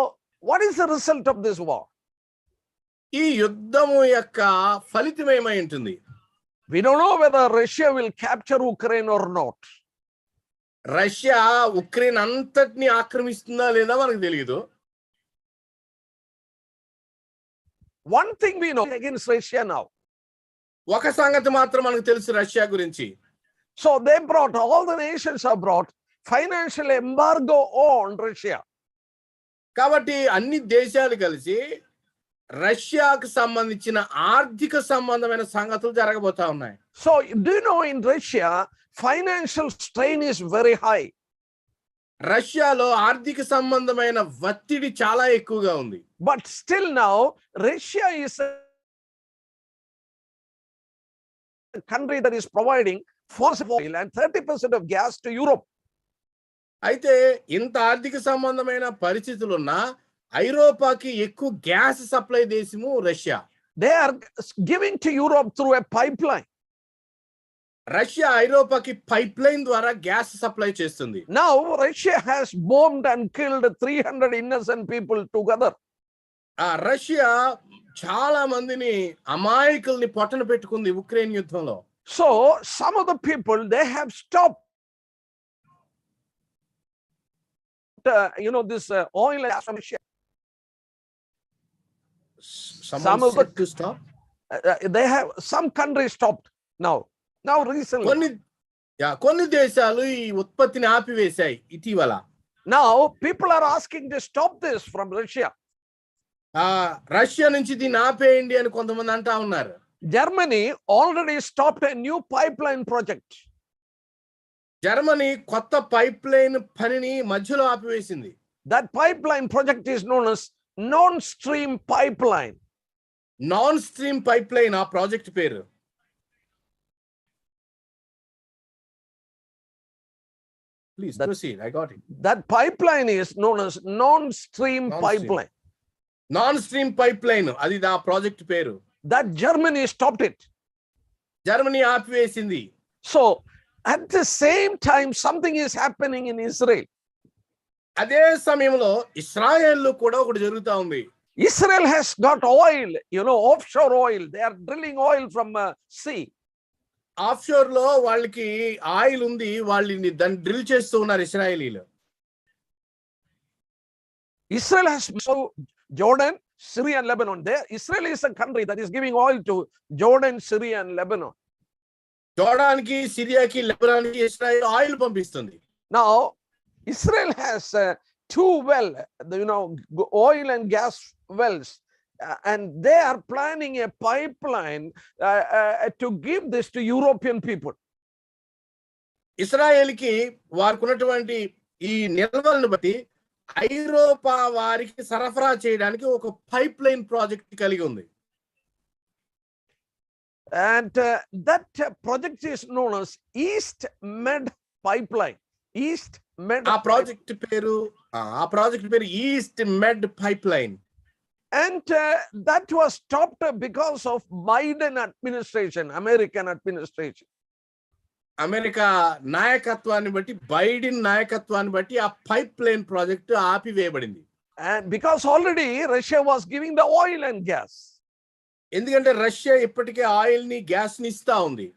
what is the result of this war? ఈ యుద్ధము యొక్క ఫలితం ఏమై ఉంటుంది? We don't know whether Russia will capture Ukraine or not. Russia Ukraine అంతటిని ఆక్రమిస్తుందా లేదా మనకు తెలియదు. One thing we know against Russia now. ఒక సంగతి మాత్రం మనకు తెలుసు రష్యా గురించి. So all the nations have brought financial embargo on Russia. కాబట్టి అన్ని దేశాలు కలిసి రష్యాకు సంబంధించిన ఆర్థిక సంబంధమైన సంగతులు జరగబోతా ఉన్నాయి. So do you know in Russia financial strain is very high. రష్యాలో ఆర్థిక సంబంధమైన ఒత్తిడి చాలా ఎక్కువగా ఉంది. But still now Russia is a country that is providing fossil oil and 30% of gas to Europe. అయితే ఇంత ఆర్థిక సంబంధమైన పరిస్థితులున్నా ఐరోపాకి ఎక్కువ గ్యాస్ సప్లై దేశము Russia. They are giving to Europe through a pipeline. Russia ఐరోపాకి పైప్ లైన్ ద్వారా గ్యాస్ సప్లై చేస్తుంది. Now Russia has bombed and killed 300 innocent people together. Russia చాలా మందిని అమాయకుల్ని పొట్టన పెట్టుకుంది ఉక్రెయిన్ యుద్ధంలో. So some of the people they have stopped this oil and gas from Russia. Some of the to stop. They have some countries stopped now recently. కొన్ని దేశాలు ఈ ఉత్పత్తిని ఆపివేశాయి ఇటీవల. Now people are asking to stop this from Russia. Russia నుంచి దీన్ని ఆపేయండి అని కొంతమంది అంటా ఉన్నారు. Germany already stopped a new pipeline project. Germany కొత్త పైప్ లైన్ పనిని మధ్యలో ఆపివేసింది. That pipeline project is known as non-stream pipeline. Non-stream pipeline ఆ ప్రాజెక్ట్ పేరు. Please proceed. I got it. That pipeline is known as non-stream pipeline. Non-stream pipeline అది ఆ project పేరు. That Germany stopped it. Germany ఆపివేసింది. So at the same time something is happening in Israel. అదే సమయంలో ఇశ్రాయేల్లో కూడా ఒకటి జరుగుతా ఉంది. Israel has got oil, offshore oil. They are drilling oil from sea. Offshore లో వాళ్ళకి ఆయిల్ ఉంది, వాళ్ళని దాన్ని డ్రిల్ చేస్తూ ఉన్నారు ఇశ్రాయేలీలు. Israel has Jordan, Syria and Lebanon. Israel is a country that is giving oil to Jordan, Syria and Lebanon. జోర్డాన్కి, సిరియాకి, లెబనాన్కి ఇశ్రాయేల్ ఆయిల్ పంపిస్తుంది. Now Israel has two oil and gas wells, and they are planning a pipeline to give this to European people. ఇశ్రాయేల్కి వారికున్నటువంటి ఈ నిల్వలను బట్టి ఐరోపా వారికి సరఫరా చేయడానికి ఒక పైప్ లైన్ ప్రాజెక్ట్ కలిగి ఉంది. And that project is known as East Med Pipeline. East Med. ఆ ప్రాజెక్ట్ పేరు East Med pipeline. And that was stopped because of Biden administration, American administration. America నాయకత్వాన్ని బట్టి, బైడెన్ నాయకత్వాన్ని బట్టి ఆ pipeline project ఆపివేయబడింది. And because already Russia was giving the oil and gas. ఎందుకంటే Russia ఇప్పటికే oil ని, gas ని ఇస్తా ఉంది.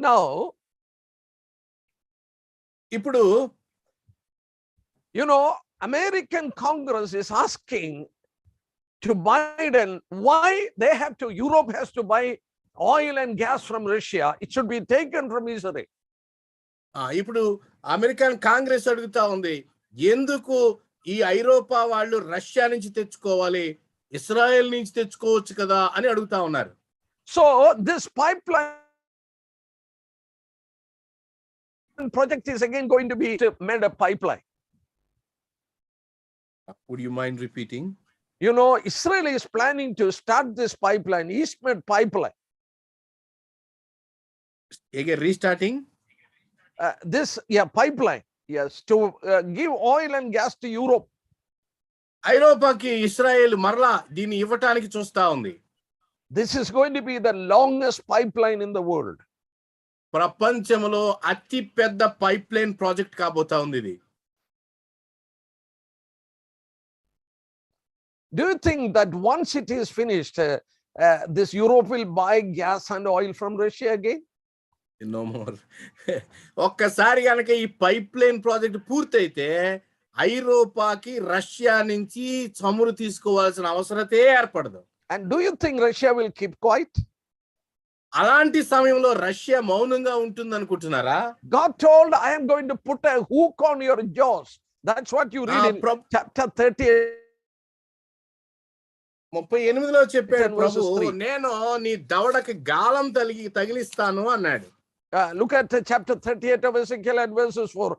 Now ఇప్పుడు American Congress is asking to Biden why Europe has to buy oil and gas from Russia, it should be taken from Israel. ఇప్పుడు American Congress అడుగుతా ఉంది, ఎందుకు ఈ ఐరోపా వాళ్ళు రష్యా నుంచి తెచ్చుకోవాలి, ఇస్రాయెల్ నుంచి తెచ్చుకోవచ్చు కదా అని అడుగుతా ఉన్నారు. So this pipeline project is again going to be made a pipeline. Would you mind repeating? You know, Israel is planning to start this pipeline, East-Med pipeline. Again, restarting? Pipeline, yes, to give oil and gas to Europe. ఐరోపాకి Israel మరలా దీన్ని ఇవ్వటానికి చూస్తా ఉంది. This is going to be the longest pipeline in the world. ప్రపంచంలో అతి పెద్ద pipe line project కాబోతా ఉంది ఇది. Do you think that once it is finished, this Europe will buy gas and oil from Russia again? No more. ఒక్కసారి కనుక ఈ pipe line project పూర్తయితే ఐరోపాకి Russia నుంచి చమురు తీసుకోవాల్సిన అవసరతే ఏర్పడదు. And do you think Russia will keep quiet? అలాంటి సమయంలో Russia మౌనంగా ఉంటుంది అనుకుంటున్నారా? God told, I am going to put a hook on your jaws. That's what you read in chapter 38లో చెప్పాడు ప్రభు, నేను నీ దవడకి గాలం తగిలిస్తాను అన్నాడు. Look at chapter 38 of Ezekiel and verses 4.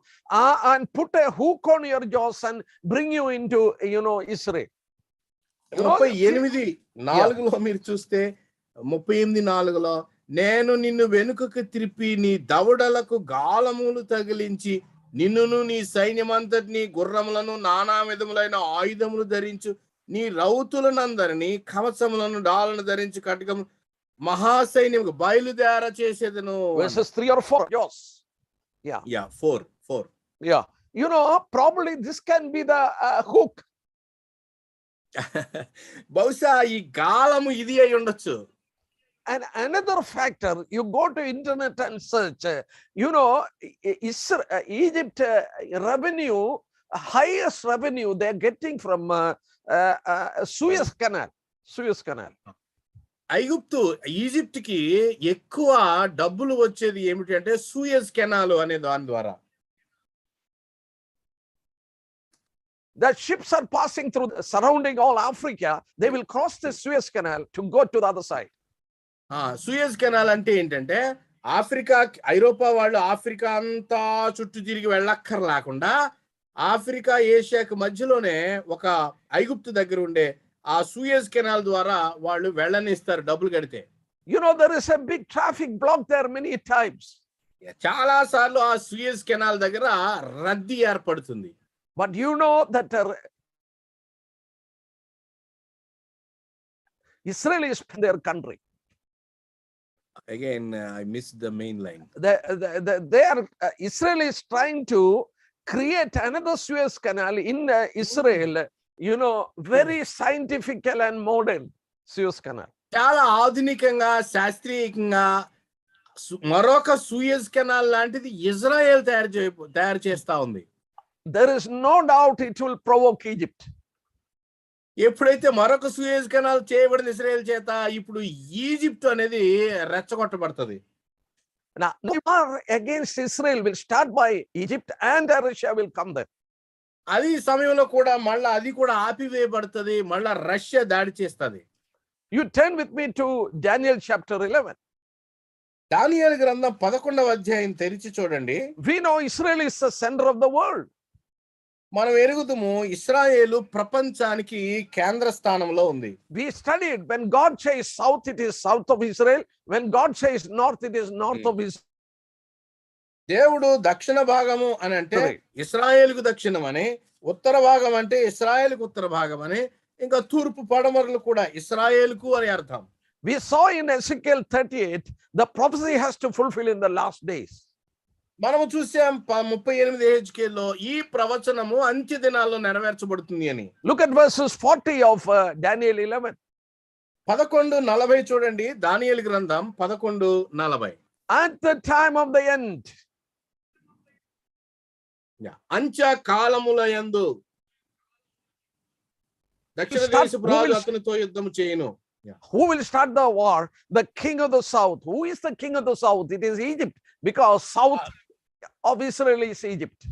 And put a hook on your jaws and bring you into, Israel. 38:4లో మీరు చూస్తే 38:4లో నేను నిన్ను వెనుకకు త్రిప్పి నీ దవడలకు గాలములు తగిలించి నిన్నును నీ సైన్యమంతటిని గుర్రములను నానా విధములైన ఆయుధములు ధరించు నీ రౌతులనందరినీ కవచములను డాలను ధరించి ఖడ్గము మహాసైన్యముకు బయలుదేర చేసేదను. Verses 3 or 4. Yes. Yeah, 4. Yeah. Probably this can be the hook. బహుశా ఈ గాలము ఇది అయి ఉండొచ్చు. And another factor, you go to internet and search, Egypt revenue, highest revenue they are getting from Suez Canal. Egypt కి ఎక్కువ డబ్బులు వచ్చేది ఏమిటి అంటే సూయజ్ కెనాల్ అనే దాని ద్వారా. The ships are passing through surrounding all Africa. They will cross the Suez Canal to go to the other side. Suez canal అంటే ఏంటంటే ఐరోపా వాళ్ళు ఆఫ్రికా అంతా చుట్టూ తిరిగి వెళ్ళక్కర్లేకుండా ఆఫ్రికా ఏషియాకి మధ్యలోనే ఒక ఐగుప్తు దగ్గర ఉండే ఆ సూయజ్ కెనాల్ ద్వారా వాళ్ళు వెళ్ళనిస్తారు డబ్బులు కడితే. There is a big traffic block there many times. చాలా సార్లు ఆ సూయజ్ కెనాల్ దగ్గర రద్దీ ఏర్పడుతుంది. But you know that Israel is their country. Again, I missed the main line. Israel is trying to create another Suez Canal in Israel. Very scientific and modern Suez Canal. చాలా ఆధునికంగా శాస్త్రీయంగా మరొక Suez canal లాంటిది Israel తయారు చేస్తా ఉంది. There is no doubt it will provoke Egypt. ఎప్పుడైతే మరొక Suez canal చేయబడిన ఇజ్రాయెల్ చేత ఇప్పుడు ఈజిప్ట్ అనేది రెచ్చగొట్టబడుతుంది. Now, war against Israel will start by Egypt and Russia will come there. అది సమయంలో కూడా మళ్ళా అది కూడా ఆపివేయబడుతుంది, మళ్ళా రష్యా దాడి చేస్తుంది. You turn with me to Daniel chapter 11. దానియేలు గ్రంథం 11వ అధ్యాయం తెరిచి చూడండి. We know Israel is the center of the world. మనం ఎరుగుదుము ఇశ్రాయేలు ప్రపంచానికి కేంద్ర స్థానంలో ఉంది. We studied when God says south, it is south of Israel. When God says north, it is north of Israel. దేవుడు దక్షిణ భాగము అని అంటే ఇశ్రాయేలుకు దక్షిణం అని, ఉత్తర భాగం అంటే ఇశ్రాయేలుకు ఉత్తర భాగం అని, ఇంకా తూర్పు పడమరలు కూడా ఇశ్రాయేలుకు అని అర్థం. We saw in Ezekiel 38 the prophecy has to fulfill in the last days. మనము చూసాం 38 హెజ్కేల్లో ఈ ప్రవచనము అంత్య దినాల్లో నెరవేర్చబడుతుంది అని. Look at verses 40 of Daniel 11. 11:40 చూడండి. దానియేలు గ్రంథం 11:40. At the time of the end, అంత్య కాలములయందు దక్షిణ దేశపు రాజు అతనితో యుద్ధము చేయును. Who will start the war? The king of the south. Who is the king of the south? It is Egypt, because south of Israel is Egypt.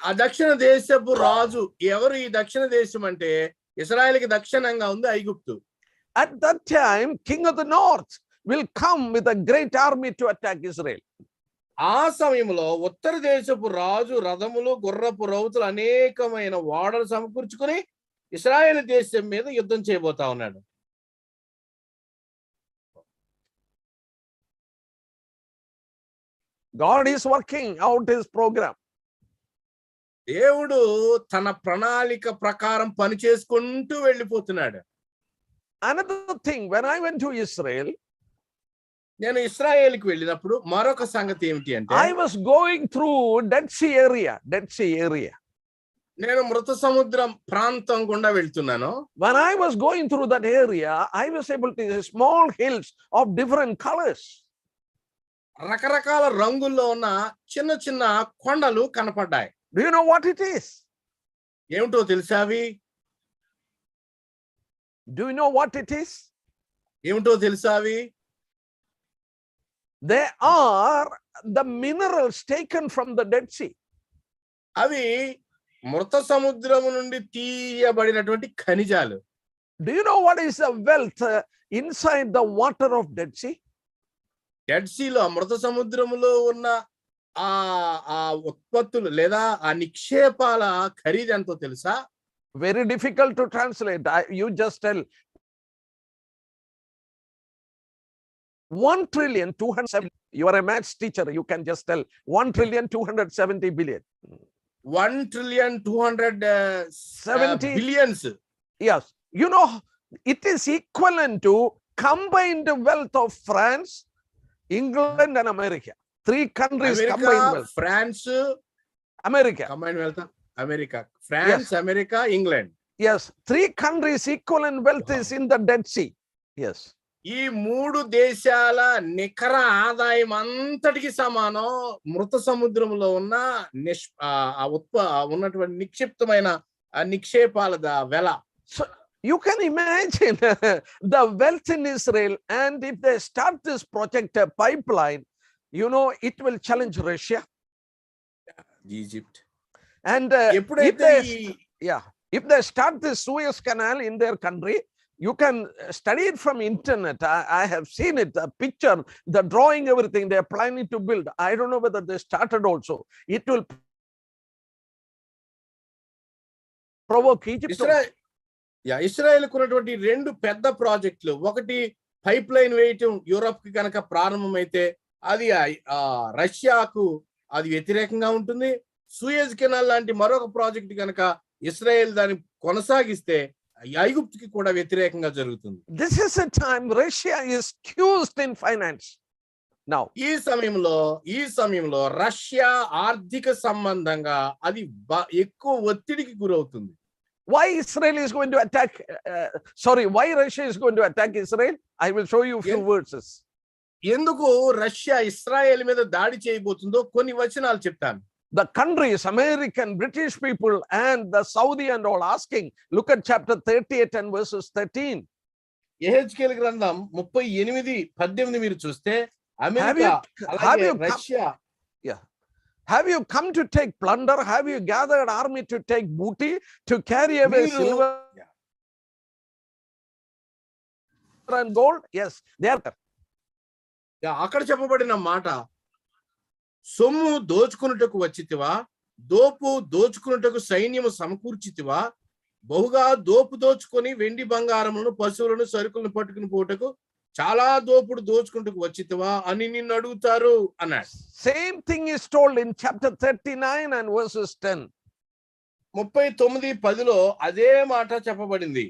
ఆ దక్షిణ దేశపు రాజు ఎవరు? ఈ దక్షిణ దేశం అంటే ఇశ్రాయేలుకి దక్షిణంగా ఉంది ఐగుప్తు. At that time, king of the north will come with a great army to attack Israel. ఆ సమయంలో ఉత్తర దేశపు రాజు రథములు, గుర్రపు రౌతులు, అనేకమైన ఓడలు సమకూర్చుకుని ఇశ్రాయేలు దేశం మీద యుద్ధం చేయబోతా ఉన్నాడు. God is working out his program. దేవుడు తన ప్రణాళిక ప్రకారం పని చేసుకుంటూ వెళ్ళిపోతున్నాడు. Another thing, when I went to Israel, నేను ఇశ్రాయేలుకి వెళ్ళినప్పుడు మరొక సంగతి ఏమిటి అంటే, I was going through Dead Sea area. నేను మృత సముద్రం ప్రాంతం గుండా వెళ్తున్నాను. When I was going through that area, I was able to see small hills of different colors. రకరకాల రంగుల్లో ఉన్న చిన్న చిన్న కొండలు కనపడ్డాయి. Do you know what it is? ఏమిటో తెలుసా అవి? Do you know what it is? ఏమిటో తెలుసా అవి? They are the minerals taken from the Dead Sea. అవి మృత సముద్రము నుండి తీయబడినటువంటి ఖనిజాలు. Do you know what is the wealth inside the water of Dead Sea? Dead సీలో, మృత సముద్రములో ఉన్న ఆ ఉత్పత్తులు లేదా ఆ నిక్షేపాల ఖరీదు ఎంతో తెలుసా? Very difficult to translate. You just tell 1,270,000,000,000. You are a maths teacher. You can just tell 1,270,000,000,000. 1,270 billions. Yes. You know, it is equivalent to combined wealth of France, England, and America. Three countries combined wealth. France, America. Combined wealth. America. France, yes. America, England. Yes. Three countries equivalent wealth is in the Dead Sea. Yes. ఈ మూడు దేశాల నికర ఆదాయం అంతటికి సమానం మృత సముద్రంలో ఉన్న ఉన్నటువంటి నిక్షిప్తమైన నిక్షేపాల వెల. So you can imagine the wealth in Israel, and if they start this project, a pipeline, you know, it will challenge Russia, Egypt, and if they start this Suez Canal in their country, you can study it from internet. I have seen it, a picture, the drawing, everything they are planning to build. I don't know whether they started also. It will provoke Egypt. ఇస్రాయేల్కు ఉన్నటువంటి రెండు పెద్ద ప్రాజెక్టులు, ఒకటి pipe line వేయటం Europe కి కనుక ప్రారంభమైతే అది రష్యాకు అది వ్యతిరేకంగా ఉంటుంది. సూయజ్ కెనాల్ లాంటి మరొక ప్రాజెక్ట్ కనుక ఇస్రాయేల్ దాన్ని కొనసాగిస్తే ఐగుప్తుకి కూడా వ్యతిరేకంగా జరుగుతుంది. This is a time Russia is used in finance. Now, ఈ సమయంలో రష్యా ఆర్థిక సంబంధంగా అది ఎక్కువ ఒత్తిడికి గురవుతుంది. Why Israel is going to attack? Why Russia is going to attack Israel? I will show you a few verses. ఎందుకు Russia Israel మీద దాడి చేయబోతుందో కొన్ని వచనాలు చెప్తాను. The countries, American, British people, and the Saudi and all asking. Look at chapter 38 and verses 13. యెహెజ్కేలు గ్రంథం 38:18 మీరు చూస్తే America అలాగే Russia, have you come to take plunder? Have you gathered army to take booty, to carry away silver and gold? Yes, they are. అక్కడ చెప్పబడిన మాట, సొమ్ము దోచుకున్నటకు వచ్చితివా, దోపు దోచుకున్నటకు సైన్యము సమకూర్చితివా, బహుగా దోచుకొని వెండి బంగారములను పశువులను సరుకులను పట్టుకుని పోటకు చాలా దోపుడు దోచుకుంటూ వచ్చితివా అని నిన్ను అడుగుతారు అన్నాడు. Same thing is told in chapter 39 and verses 10. 39:10 అదే మాట చెప్పబడింది.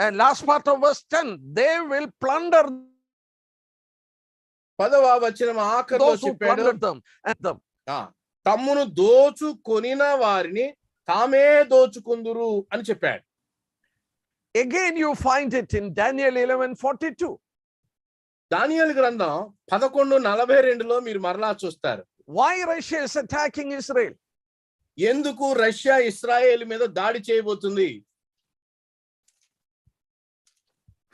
And last part of verse 10, they will plunder 10వ వచనం ఆఖరిలో చెప్పాడు, తమ్మును దోచుకొనిన వారిని తామే దోచుకుందురు అని చెప్పాడు. Again you find it in Daniel 11:42. దానియేలు గ్రంథం 11:42 మీరు మరలా చూస్తారు. Why Russia is attacking Israel? ఎందుకు రష్యా ఇశ్రాయేలు మీద దాడి చేయబోతుంది?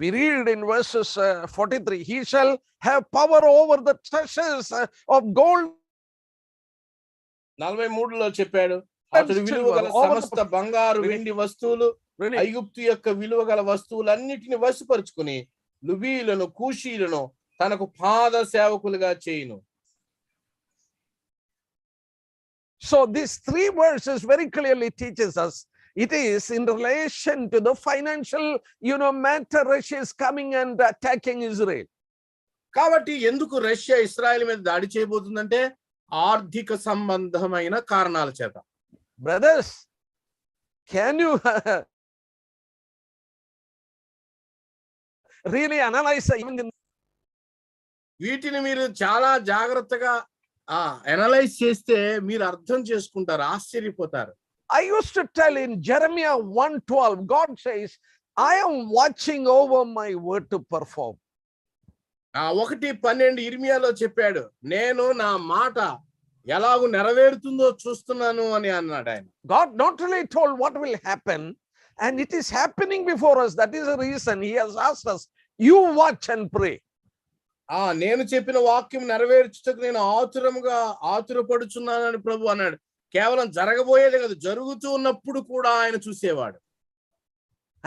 We read in verses 43, he shall have power over the treasures of gold 43లో చెప్పాడు, and అతడు విలువ silver, గల over సమస్త బంగారు the వెండి వస్తువులు, really. ఐగుప్తు యొక్క విలువ గల వస్తువులన్నిటిని వశపరుచుకుని లుబీలను కూషీలను తనకు పాద సేవకులుగా చేయును. So these three verses very clearly teaches us it is in relation to the financial, matter. Russia is coming and attacking Israel. కాబట్టి ఎందుకు రష్యా ఇశ్రాయేల్ మీద దాడి చేయబోతుందంటే ఆర్థిక సంబంధమైన కారణాల చేత. Brothers, can you really analyze even వీటిని మీరు చాలా జాగ్రత్తగా అనలైజ్ చేస్తే మీరు అర్థం చేసుకుంటారు, ఆశ్చర్యపోతారు. I used to tell in Jeremiah 1:12, God says, I am watching over my word to perform. 1:12 ఇర్మియాలో చెప్పాడు, నేను నా మాట ఎలాగూ నెరవేరుతుందో చూస్తున్నాను అని అన్నాడు ఆయన. God not only told what will happen, and it is happening before us. That is the reason he has asked us, you watch and pray. నేను చెప్పిన వాక్యం నెరవేర్చుటకు నేను ఆతురపడుచున్నానని ప్రభు అన్నాడు. కేవలం జరగబోయేది కాదు, జరుగుతూ ఉన్నప్పుడు కూడా ఆయన చూసేవాడు.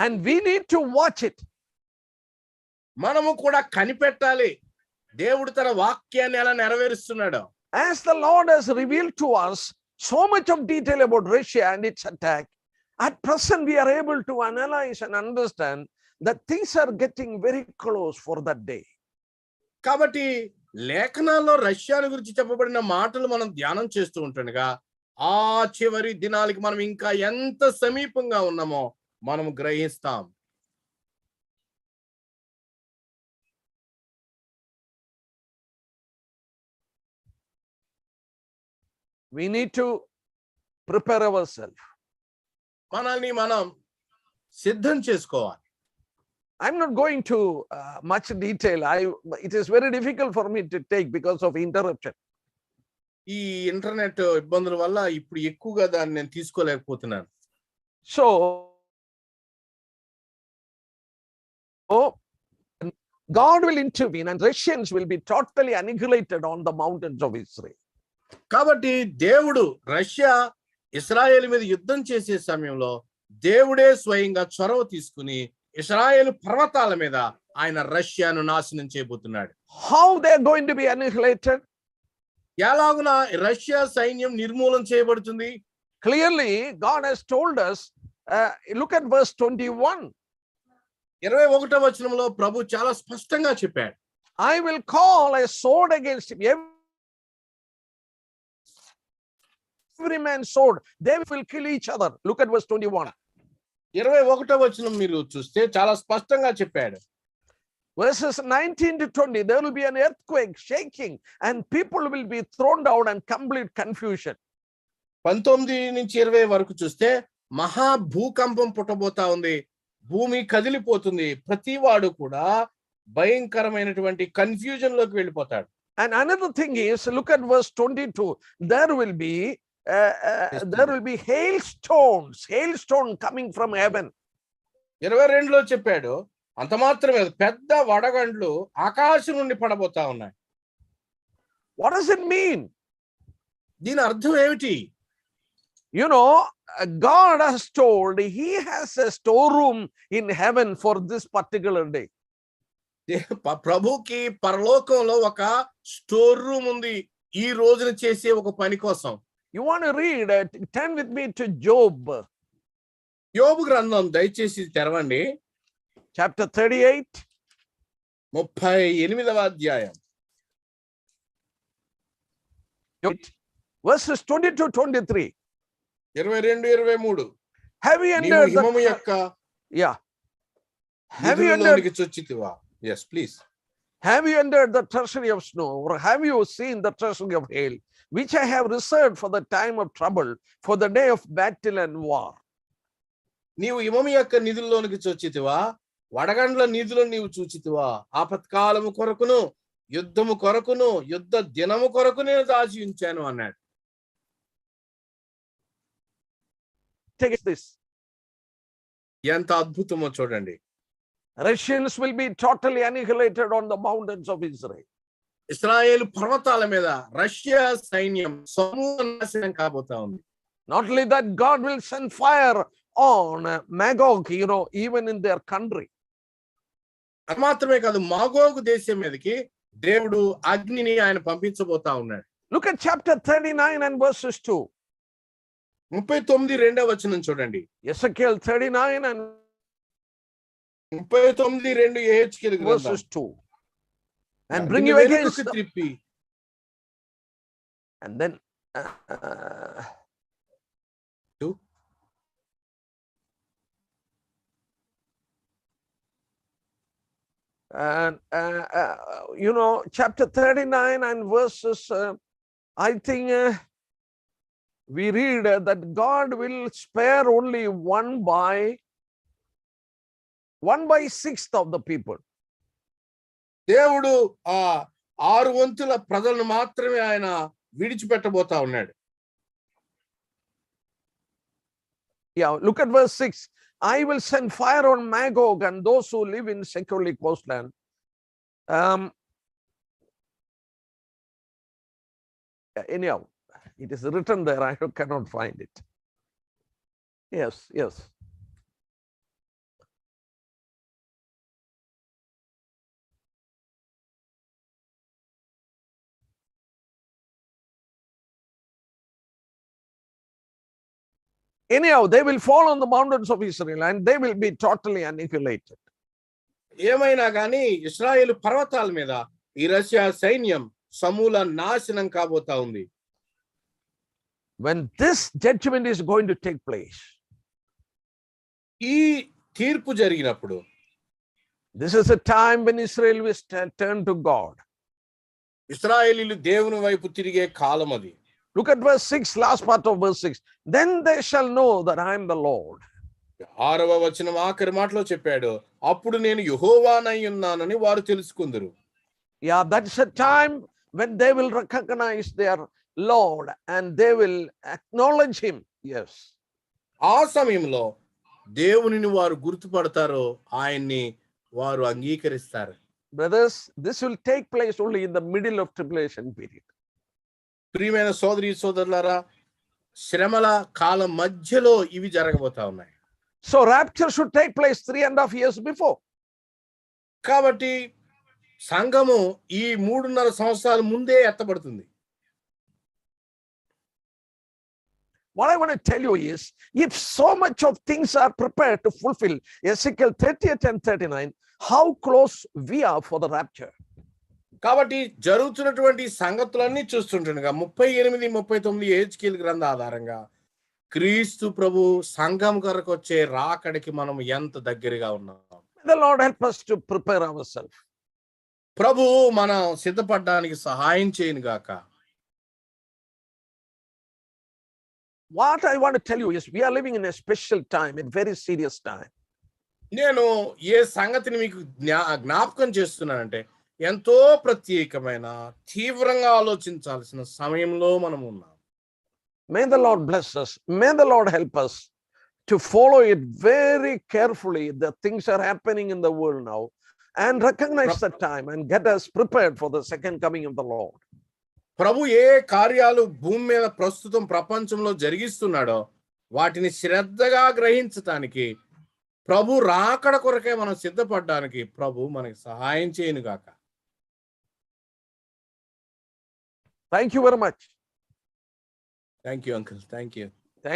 And we need to watch it. మనము కూడా కనిపెట్టాలి దేవుడు తన వాక్యాన్ని ఎలా నెరవేరుస్తున్నాడో. As the Lord has revealed to us so much of detail about Russia and its attack, at present we are able to analyze and understand that things are getting very close for that day. కాబట్టి లేఖనాల్లో రష్యాల గురించి చెప్పబడిన మాటలు మనం ధ్యానం చేస్తూ ఉంటుండగా ఆ చివరి దినాలకి మనం ఇంకా ఎంత సమీపంగా ఉన్నామో మనం గ్రహిస్తాం. We need to prepare ourselves. మనల్ని మనం సిద్ధం చేసుకోవాలి. I'm not going to much detail. It is very difficult for me to take because of interruption. ఈ ఇంటర్నెట్ ఇబ్బందుల వల్ల ఇప్పుడు ఎక్కువగా దాన్ని నేను తీసుకోలేకపోతున్నాను. So God will intervene and Russians will be totally annihilated on the mountains of Israel. కాబట్టి దేవుడు Russia ఇశ్రాయేలు మీద యుద్ధం చేసే సమయంలో దేవుడే స్వయంగా చొరవ తీసుకుని ఇశ్రాయేలు పర్వతాల మీద ఆయన రష్యాను నాశనం చేయబోతున్నాడు. How they are going to be annihilated? ఎలాగున రష్యా సైన్యం నిర్మూలన చేయబడుతుంది? Clearly God has told us, look at verse 21. 21వ వచనంలో ప్రభు చాలా స్పష్టంగా చెప్పాడు, I will call a sword against him. Every man's sword, they will kill each other. Look at verse 21. 21వ వచనం మీరు చూస్తే చాలా స్పష్టంగా చెప్పాడు. Verses 19 to 20, there will be an earthquake shaking and people will be thrown down and complete confusion. 19 నుంచి 20 వరకు చూస్తే మహా భూకంపం పుట్టబోతా ఉంది, భూమి కదిలిపోతుంది, ప్రతివాడు కూడా భయంకరమైనటువంటి కన్ఫ్యూజన్ లోకి వెళ్ళిపోతాడు. And another thing is, look at verse 22, there will be hailstone coming from heaven. 22లో చెప్పాడు, అంత మాత్రమే పెద్ద వడగండ్లు ఆకాశం నుండి పడబోతా ఉన్నాయి. What does it mean? దీని అర్థం ఏమిటి? God has told he has a storeroom in heaven for this particular day. ప్రభుకి పరలోకంలో ఒక స్టోర్ రూమ్ ఉంది ఈ రోజున చేసే ఒక పని కోసం. You want to read it? Turn with me to Job. యోబు గ్రంథం దయచేసి తెరవండి. Chapter 38. 38వ అధ్యాయం. Verses 22-23. 22-23. Have you entered హిమము యొక్క నిధులలోనికి చొచ్చితివా? Yes, please. Have you entered the treasury of snow, or have you seen the treasury of hail, which I have reserved for the time of trouble, for the day of battle and war? నీవు హిమము యొక్క నిధుల్లోనికి చొచ్చితివా? వడగండ్ల నిధులను నీవు చూచితివా? ఆపత్కాలము కొరకును యుద్ధము కొరకును యుద్ధ దినము కొరకు నేను దాచి ఉంచాను అన్నాడు. Take this. ఎంత అద్భుతమో చూడండి. Russians will be totally annihilated on the mountains of Israel. ఇశ్రాయేలు పర్వతాల మీద రష్యా సైన్యం సమూల నాశనం కాబోతా ఉంది. Not only that, God will send fire on Magog, even in their country. అది మాత్రమే కాదు, మాగోగు దేశం మీదకి దేవుడు అగ్నిని ఆయన పంపించబోతా ఉన్నాడు. Look at chapter 39 and verses 2. 39 వచనం చూడండి. Ezekiel 39 and 39 యెహెజ్కేలు గ్రంథం verses 2. And bring you against త్రిప్పి. And then 2. And chapter 39 and verses, I think we read that God will spare only 1/6 of the people. దేవుడు ఆ 6 వంతుల ప్రజలను మాత్రమే ఆయన విడిచిపెట్టబోతా ఉన్నాడు. Yeah, look at verse 6. I will send fire on Magog and those who live in securely coastland. Anyhow, it is written there. I cannot find it. Yes. Anyhow, they will fall on the mountains of Israel and they will be totally annihilated. ఏమైనా కానీ ఇశ్రాయేలు పర్వతాల మీద ఈ Russia సైన్యం సమూల నాశనం కాబోతా ఉంది. When this judgment is going to take place, ఈ తీర్పు జరిగినప్పుడు, this is a time when Israel will turn to God. ఇశ్రాయేలీయులు దేవుని వైపు తిరిగే కాలం అది. Look at verse 6, last part of verse 6. Then they shall know that I am the Lord. 6వ వచనం ఆఖరి మాటలో చెప్పాడు, అప్పుడు నేను యెహోవానై ఉన్నానని వారు తెలుసుకుందురు. Yeah, that's a time when they will recognize their Lord and they will acknowledge him. Yes. ఆ సమయంలో దేవునిని వారు గుర్తుపడతారో ఆయన్ని వారు అంగీకరిస్తారు. Brothers, this will take place only in the middle of tribulation period. ప్రియమైన సోదరి సోదరులారా, శ్రమల కాలం మధ్యలో ఇవి జరగబోతా ఉన్నాయి. So rapture should take place 3.5 years before. కాబట్టి సంఘము ఈ 3.5 సంవత్సరాల ముందే ఎత్తబడుతుంది. What I want to tell you is, if so much of things are prepared to fulfill Ezekiel 38 and 39, how close we are for the rapture. కాబట్టి జరుగుతున్నటువంటి సంగతులన్నీ చూస్తుండగా 38, 39 యెహెజ్కేలు గ్రంథ ఆధారంగా క్రీస్తు ప్రభు సంఘం కొరకు వచ్చే రాకడికి మనం ఎంత దగ్గరగా ఉన్నాం. The Lord help us to prepare ourselves. ప్రభు మనం సిద్ధపడడానికి సహాయం చేయను గాక. What I want to tell you is, we are living in a special time, a very serious time. నేను ఏ సంగతిని మీకు జ్ఞాపకం చేస్తున్నానంటే, ఎంతో ప్రత్యేకమైన తీవ్రంగా ఆలోచించాల్సిన సమయంలో మనం ఉన్నాం. May the Lord bless us. May the Lord help us to follow it very carefully. The things are happening in the world now, and recognize the time and get us prepared for the second coming of the Lord. ప్రభు ఏ కార్యాలు భూమి మీద ప్రస్తుతం ప్రపంచంలో జరిగిస్తున్నాడో వాటిని శ్రద్ధగా గ్రహించటానికి, ప్రభు రాకడ కొరకే మనం సిద్ధపడడానికి ప్రభు మనకి సహాయం చేయను గాక. Thank you very much. Thank you, uncle. Thank you.